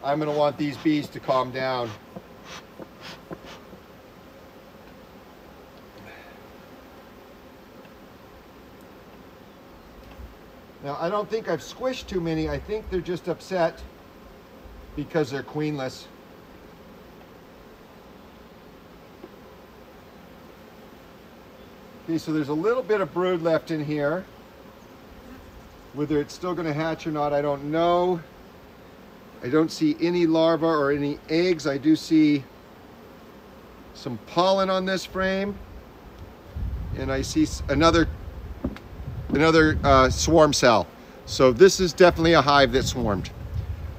I'm going to want these bees to calm down. Now, I don't think I've squished too many. I think they're just upset because they're queenless. Okay, so there's a little bit of brood left in here. Whether it's still going to hatch or not, I don't know. I don't see any larvae or any eggs. I do see some pollen on this frame, and I see another swarm cell. So this is definitely a hive that swarmed.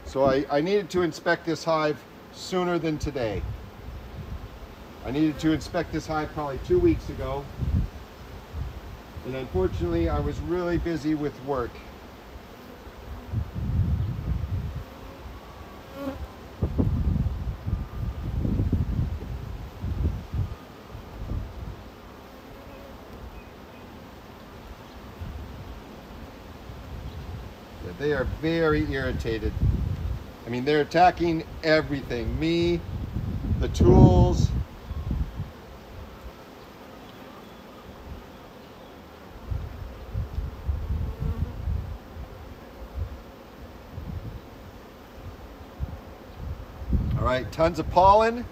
So I needed to inspect this hive sooner than today. I needed to inspect this hive probably 2 weeks ago, and unfortunately I was really busy with work. They are very irritated. I mean, they're attacking everything. Me, the tools. All right, tons of pollen.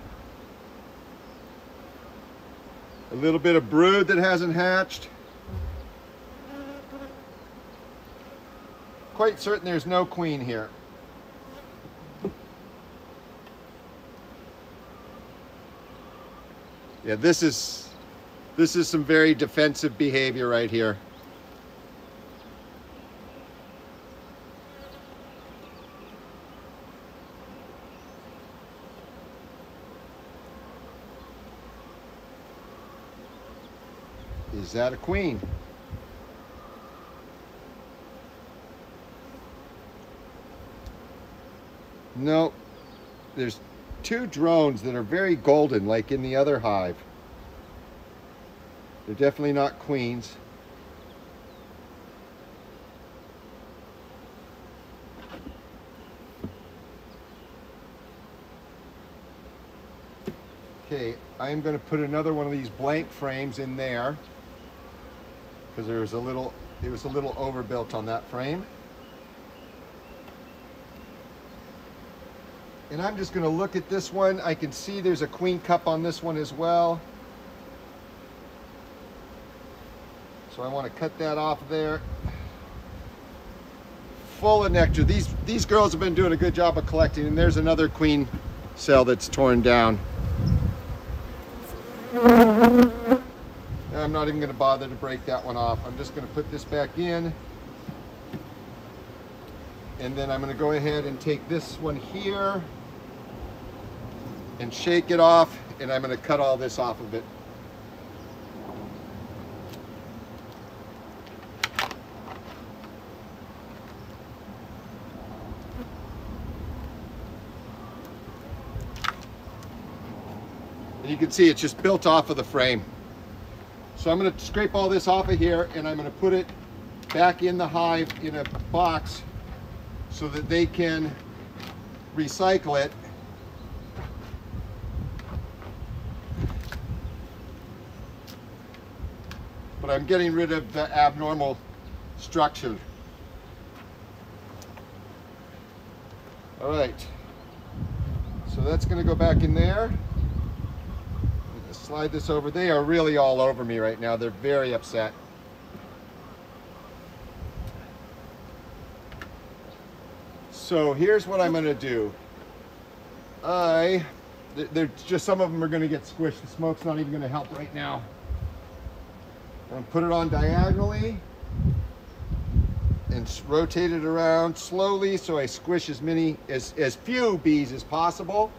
A little bit of brood that hasn't hatched. Quite certain there's no queen here. Yeah, this is some very defensive behavior right here. Is that a queen? No, there's two drones that are very golden, like in the other hive. They're definitely not queens. Okay, I'm going to put another one of these blank frames in there because it was a little overbuilt on that frame. And I'm just going to look at this one. I can see there's a queen cup on this one as well. So I want to cut that off there. Full of nectar. These girls have been doing a good job of collecting, and there's another queen cell that's torn down. I'm not even going to bother to break that one off. I'm just going to put this back in. And then I'm going to go ahead and take this one here and shake it off, and I'm going to cut all this off of it. And you can see it's just built off of the frame. So I'm going to scrape all this off of here, and I'm going to put it back in the hive in a box so that they can recycle it. But I'm getting rid of the abnormal structure. All right, so that's going to go back in there. I'm going to slide this over. They are really all over me right now. They're very upset. So here's what I'm going to do. They're just, some of them are going to get squished. The smoke's not even going to help right now. I'm going to put it on diagonally and rotate it around slowly so I squish as few bees as possible.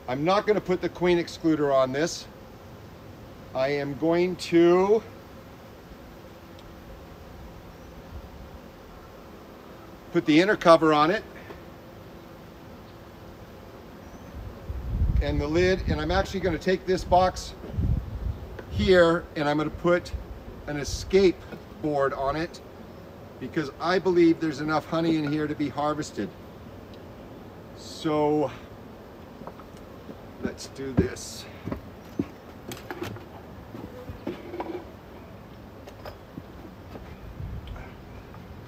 I'm not going to put the queen excluder on this. I am going to put the inner cover on it and the lid, and I'm actually going to take this box here and I'm going to put an escape board on it because I believe there's enough honey in here to be harvested. So let's do this.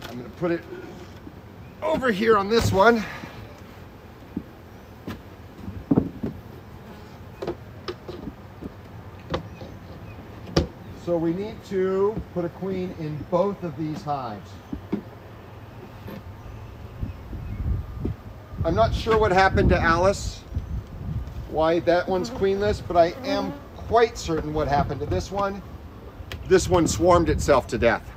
I'm going to put it over here on this one. So we need to put a queen in both of these hives. I'm not sure what happened to Alice, why that one's queenless, but I am quite certain what happened to this one. This one swarmed itself to death.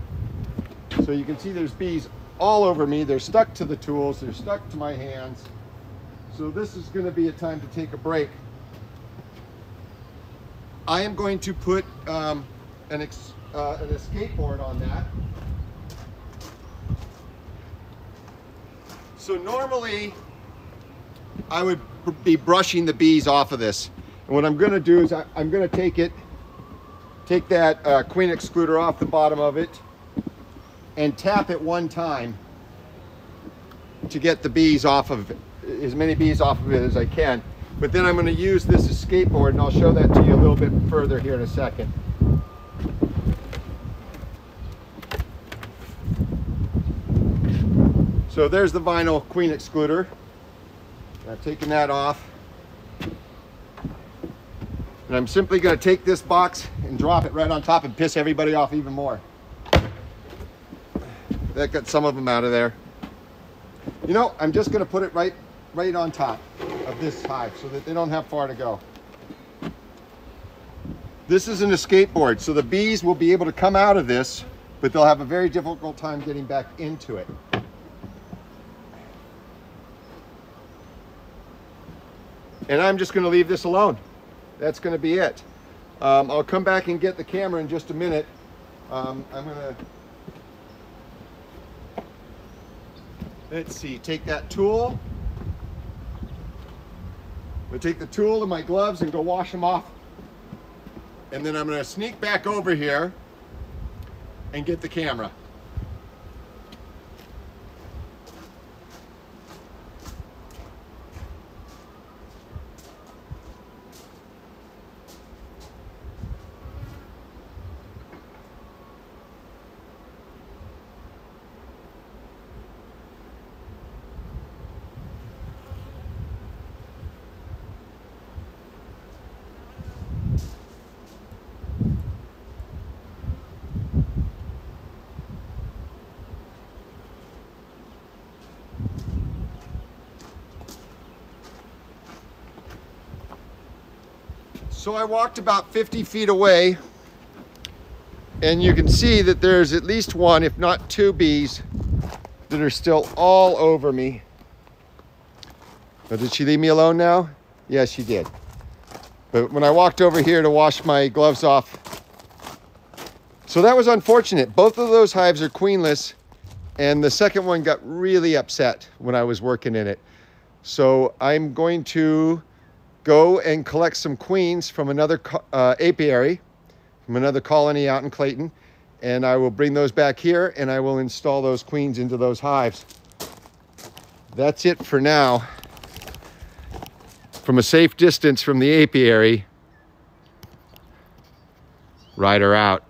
So you can see there's bees all over me. They're stuck to the tools, they're stuck to my hands. So this is going to be a time to take a break. I am going to put an escape board on that. So normally I would be brushing the bees off of this. And what I'm going to do is I'm going to take that queen excluder off the bottom of it and tap it one time to get the bees off of it, as many bees off of it as I can. But then I'm going to use this escape board, and I'll show that to you a little bit further here in a second. So there's the vinyl queen excluder. I've taken that off. And I'm simply going to take this box and drop it right on top and piss everybody off even more. That got some of them out of there. You know, I'm just going to put it right on top of this hive so that they don't have far to go. This is an escape board, so the bees will be able to come out of this, but they'll have a very difficult time getting back into it. And I'm just going to leave this alone. That's going to be it. I'll come back and get the camera in just a minute. I'm going to, let's see, take that tool. I'm going to take the tool and my gloves and go wash them off. And then I'm going to sneak back over here and get the camera. So I walked about 50 feet away, and you can see that there's at least one, if not two bees that are still all over me. Oh, did she leave me alone now? Yes, she did. But when I walked over here to wash my gloves off, so that was unfortunate. Both of those hives are queenless, and the second one got really upset when I was working in it. So I'm going to go and collect some queens from another apiary, from another colony out in Clayton, and I will bring those back here and I will install those queens into those hives. That's it for now. From a safe distance from the apiary, Ryder out.